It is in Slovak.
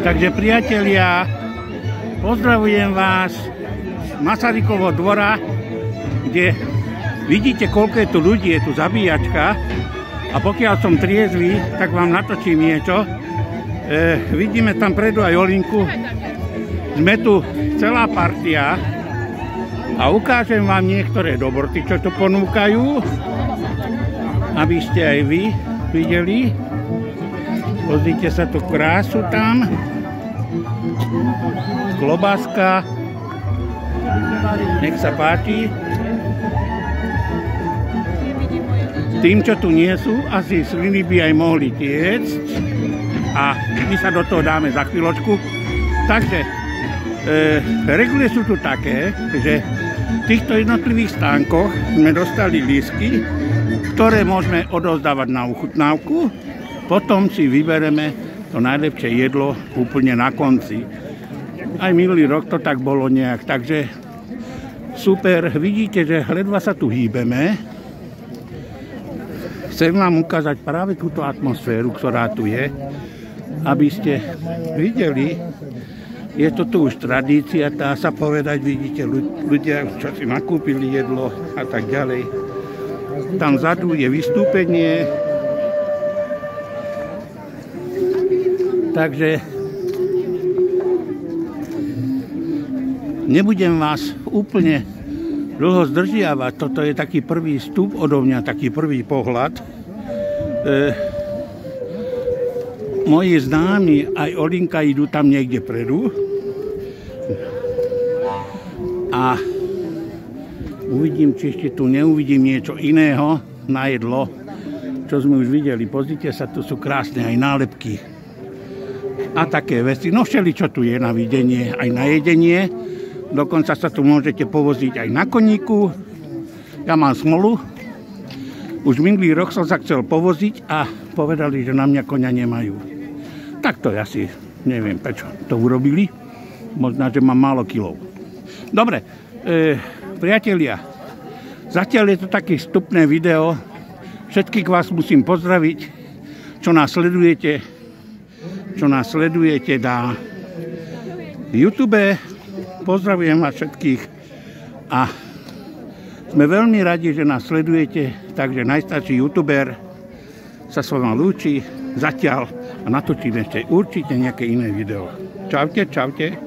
Takže priatelia, pozdravujem vás z Masarykovho dvora, kde vidíte, koľko je tu ľudí, je tu zabíjačka. A pokiaľ som triezvy, tak vám natočím niečo. Vidíme tam predu aj Olinku. Sme tu celá partia a ukážem vám niektoré dobroty, čo tu ponúkajú, aby ste aj vy videli. Pozrite sa tu krásu tam. Klobáska. Nech sa páči. Tým, čo tu nie sú, asi sliny by aj mohli tiecť. A my sa do toho dáme za chvíľočku. Takže regulie sú tu také, že v týchto jednotlivých stánkoch sme dostali lístky, ktoré môžeme odovzdávať na ochutnávku. Potom si vybereme to najlepšie jedlo úplne na konci. Aj minulý rok to tak bolo nejak. Takže super, vidíte, že ledva sa tu hýbeme. Chcem vám ukázať práve túto atmosféru, ktorá tu je, aby ste videli. Je to tu už tradícia, dá sa povedať, vidíte ľudia, čo si nakúpili jedlo a tak ďalej. Tam vzadu je vystúpenie. Takže nebudem vás úplne dlho zdržiavať. Toto je taký prvý vstup odo mňa, taký prvý pohľad. Moji známi, aj Olinka, idú tam niekde predu. A uvidím, či ešte tu neuvidím niečo iného na jedlo, čo sme už videli. Pozrite sa, tu sú krásne aj nálepky a také veci. No všeličo tu je na videnie, aj na jedenie. Dokonca sa tu môžete povoziť aj na koníku. Ja mám smolu. Už minulý rok som sa chcel povoziť a povedali, že na mňa koňa nemajú. Tak to ja si neviem, prečo to urobili. Možno, že mám málo kilov. Dobre, priatelia, zatiaľ je to také vstupné video. Všetkých vás musím pozdraviť, čo nás sledujete na YouTube. Pozdravujem vás všetkých a sme veľmi radi, že nás sledujete. Takže najstarší youtuber sa s vami lúči zatiaľ a natočíme ešte určite nejaké iné video. Čaute, čaute.